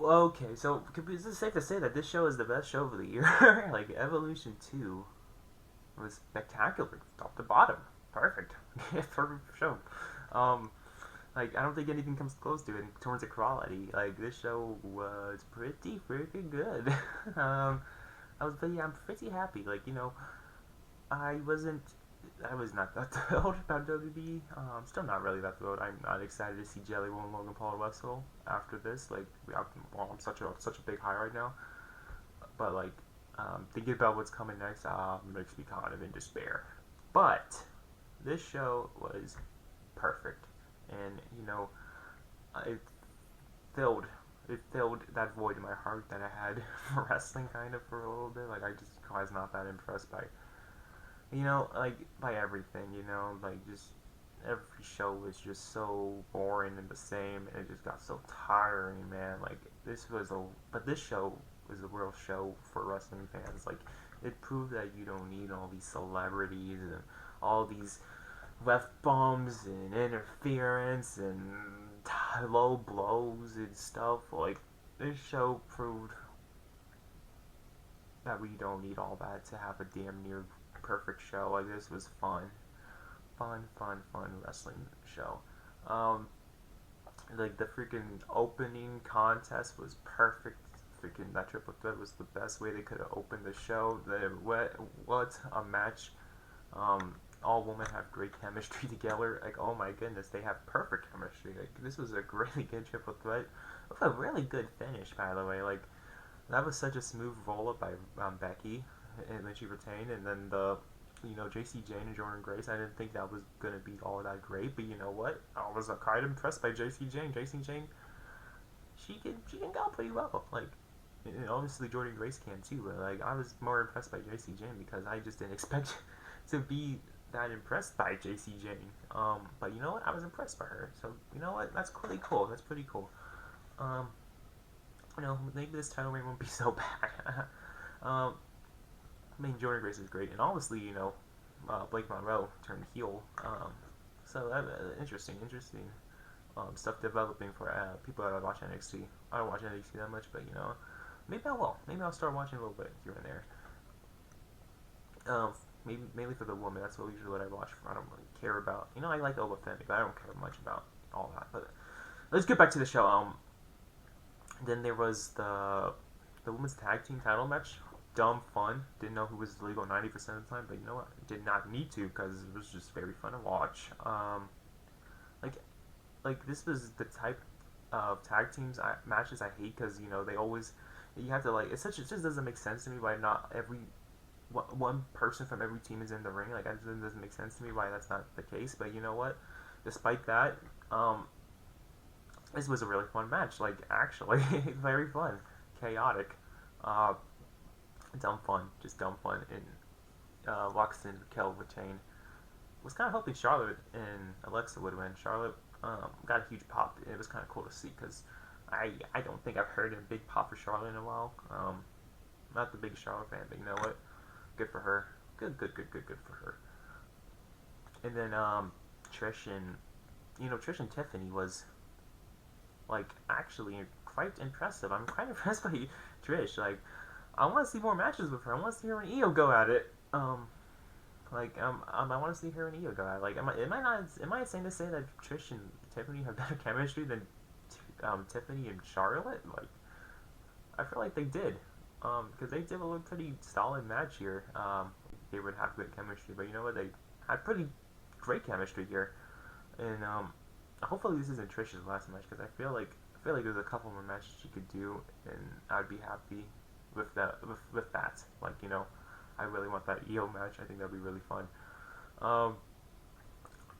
Okay, so is it safe to say that this show is the best show of the year? Like Evolution 2 was spectacular, top to bottom, perfect, perfect show. Um, like I don't think anything comes close to it in terms of quality. Like this show was pretty freaking good. um, I'm pretty happy. Like I wasn't. I was not that thrilled about WB. Still not really that thrilled. I'm not excited to see Jelly Roll and Logan Paul wrestle after this. Like, I'm such a big high right now. But like, thinking about what's coming next makes me kind of in despair. But this show was perfect, and it filled it filled that void in my heart that I had for wrestling kind of for a little bit. Like I just was not that impressed by like by everything, like just every show was just so boring and the same, and it just got so tiring, man. Like but this show was a real show for wrestling fans. Like it proved that you don't need all these celebrities and all these ref bombs and interference and low blows and stuff. Like this show proved that we don't need all that to have a damn near perfect show. Like this was fun wrestling show. Um, like the freaking opening contest was perfect. Freaking that triple threat was the best way they could have opened the show. What a match! All women have great chemistry together. Like oh my goodness, they have perfect chemistry. Like this was a really good triple threat with a really good finish, by the way. Like that was such a smooth roll up by Becky, and then she retained, and then JC Jane and Jordan Grace. I didn't think that was gonna be all that great, but you know what? I was kind of impressed by JC Jane. JC Jane, she can go pretty well. Like, and obviously Jordan Grace can too, but like I was more impressed by JC Jane because I just didn't expect to be that impressed by JC Jane. But you know what? I was impressed by her. So you know what? That's pretty cool. That's pretty cool. Um, maybe this title reign won't be so bad. um, I mean, Jordan Grace is great, and honestly, Blake Monroe turned heel. So interesting stuff developing for people that watch NXT. I don't watch NXT that much, but maybe I will. Maybe I'll start watching a little bit here and there. Um, maybe mainly for the woman. That's usually what I watch. I don't really care about. I like Oba Femi, but I don't care much about all that. But let's get back to the show. Then there was the women's tag team title match. Dumb fun. Didn't know who was illegal 90% of the time, but you know what? Did not need to because it was just very fun to watch. Like like this was the type of tag teams matches I hate because they always you have to like it just doesn't make sense to me why not every one person from every team is in the ring. Like it doesn't make sense to me why that's not the case. But you know what? Despite that, this was a really fun match. Like actually, very fun, chaotic, uh, dumb fun, just dumb fun. And Loxton Raquel retain was kind of hoping Charlotte and Alexa would win. Charlotte got a huge pop. It was kind of cool to see because I don't think I've heard a big pop for Charlotte in a while. Not the biggest Charlotte fan, but you know what? Good for her. Good for her. And then Trish and Trish and Tiffany was like actually quite impressive. I'm quite impressed by Trish. Like I want to see more matches with her. I want to see her and Io go at it. I want to see her and Io go at it. Like, am I insane to say that Trish and Tiffany have better chemistry than Tiffany and Charlotte? Like, I feel like they did. Because they did a pretty solid match here. They would have good chemistry, but you know what? They had pretty great chemistry here, and hopefully this isn't Trish's last match because I feel like there's a couple more matches she could do, and I'd be happy with that. Like I really want that EO match. I think that'd be really fun. Um,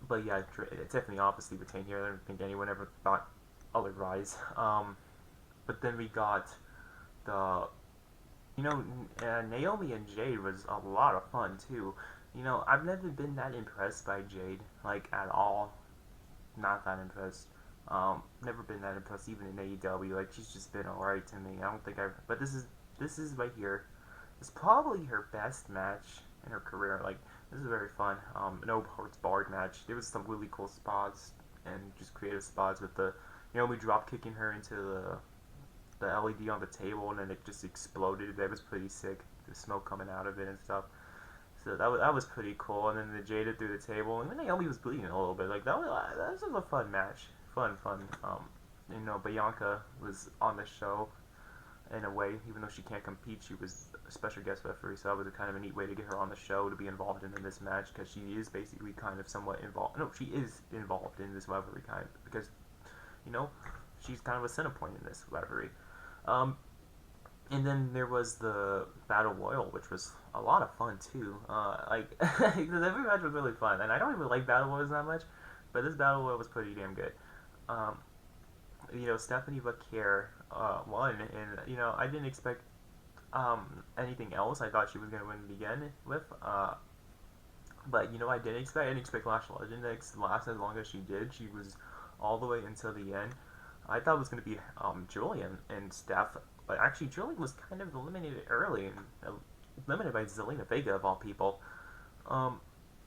but yeah, Tiffany obviously retained here. I don't think anyone ever thought otherwise. But then we got the Naomi and Jade was a lot of fun too. I've never been that impressed by Jade, like at all. Not that impressed. Never been that impressed even in AEW. Like she's just been alright to me. I don't think I've. But this is right here. It's probably her best match in her career. Like this is very fun. No parts barred match. There was some really cool spots and just creative spots with the we drop kicking her into the LED on the table, and then it just exploded. That was pretty sick. The smoke coming out of it and stuff. So that was pretty cool. And then the Jada through the table, and then Naomi was bleeding a little bit. Like that was a fun match, fun. Bianca was on the show in a way, even though she can't compete. She was a special guest referee, so that was a kind of a neat way to get her on the show to be involved in this match, because she is basically kind of somewhat involved. No, she is involved in this rivalry because she's kind of a center point in this rivalry. And then there was the Battle Royal, which was a lot of fun too. Because every match was really fun, and I don't even like Battle Royals that much, but this Battle Royal was pretty damn good. Um, Stephanie Vaquer won, and I didn't expect anything else. I thought she was gonna win it again but I didn't expect Lash Legend to last as long as she did. She was all the way until the end. I thought it was gonna be Julian and Steph, but actually Julian was kind of eliminated early and eliminated by Zelina Vega of all people.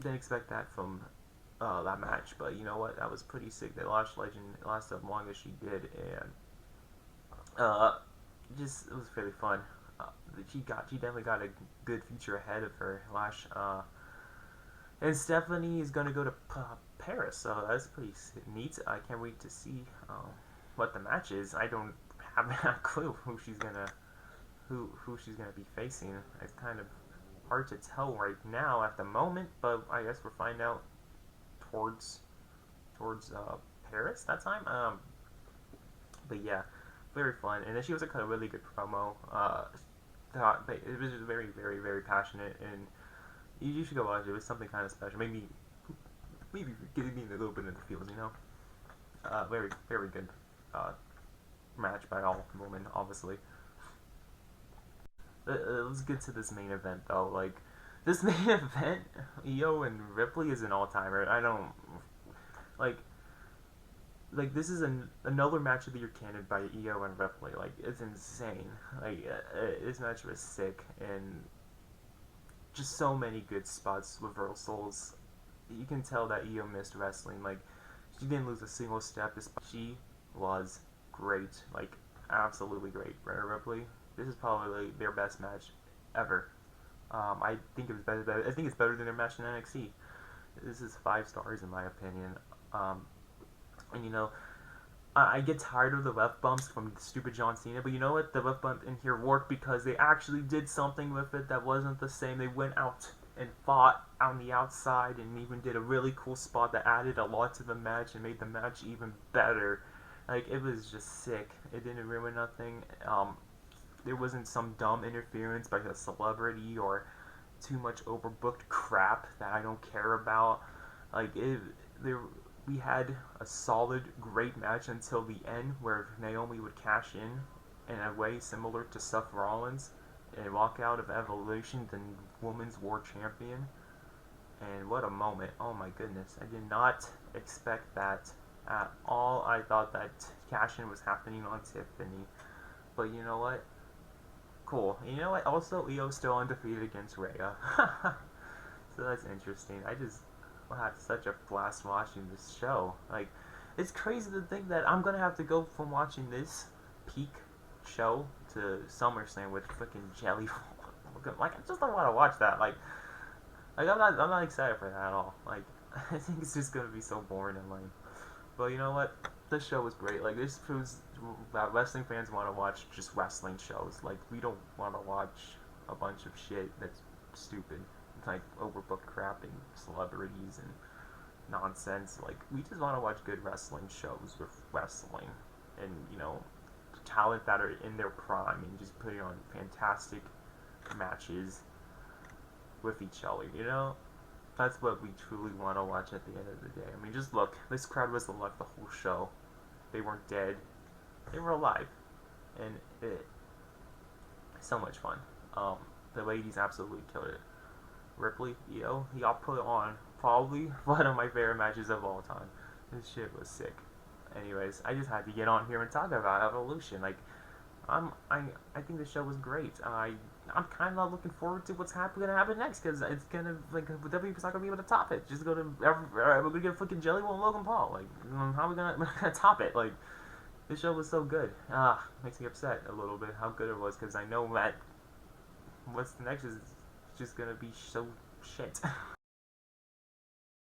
Didn't expect that from that match, but you know what? That was pretty sick. That Lash Legend lasted as long as she did, and it was really fun. She definitely got a good future ahead of her, Lash. And Stephanie is gonna go to Paris, so that's pretty neat. I can't wait to see what the match is. I don't have a clue who she's gonna be facing. It's kind of hard to tell right now at the moment, but I guess we'll find out towards Paris that time. But yeah, very fun. And then she was a kind of really good promo. It was just very, very, very passionate, and you should go watch it. It was something kind of special. Maybe getting me a little bit in the feels, Very, very good match by all women, obviously. Let's get to this main event, though. Like, this main event, Io and Ripley is an all-timer. I don't... Like this is another match of the year candidate by Io and Ripley. Like, it's insane. This match was sick, and just so many good spots, reversals. You can tell that Io missed wrestling. Like, she didn't lose a single step. She was great. Like, absolutely great. Ripley, this is probably their best match ever. I think it was better. I think it's better than their match in NXT. This is 5 stars in my opinion. And I get tired of the ref bumps from stupid John Cena, but you know what? The ref bump in here worked because they actually did something with it that wasn't the same. They went out and fought on the outside and even did a really cool spot that added a lot to the match and made the match even better. Like, it was just sick. It didn't ruin nothing. There wasn't some dumb interference by a celebrity or too much overbooked crap that I don't care about. We had a solid, great match until the end, where Naomi would cash in a way similar to Seth Rollins, and walk out of Evolution the Women's War Champion. And what a moment. Oh my goodness. I did not expect that at all. I thought that cash-in was happening on Tiffany. But you know what? Cool. You know what? Also, Io's still undefeated against Rhea. So that's interesting. I just had such a blast watching this show. Like, it's crazy to think that I'm gonna have to go from watching this peak show to SummerSlam with freaking Jelly. Like, I just don't want to watch that. Like I'm not excited for that at all. Like, I think it's just gonna be so boring and lame. But you know what? This show was great. Like, this proves that wrestling fans want to watch just wrestling shows. Like, we don't want to watch a bunch of shit that's stupid, like overbooked crap and celebrities and nonsense. Like, we just want to watch good wrestling shows with wrestling and talent that are in their prime, and just putting on fantastic matches with each other. That's what we truly want to watch at the end of the day. I mean, just look, this crowd was alive the whole show. They weren't dead, they were alive, and so much fun. The ladies absolutely killed it. Ripley, y'all put on probably one of my favorite matches of all time. This shit was sick. Anyways, I just had to get on here and talk about Evolution. Like, I think the show was great. I'm kind of looking forward to what's going to happen next, because it's gonna, like, WWE's not gonna be able to top it. We're gonna get freaking Jelly Roll and Logan Paul. Like, how are we gonna top it? Like, This show was so good. Makes me upset a little bit how good it was because I know that what's the next is just gonna be so shit.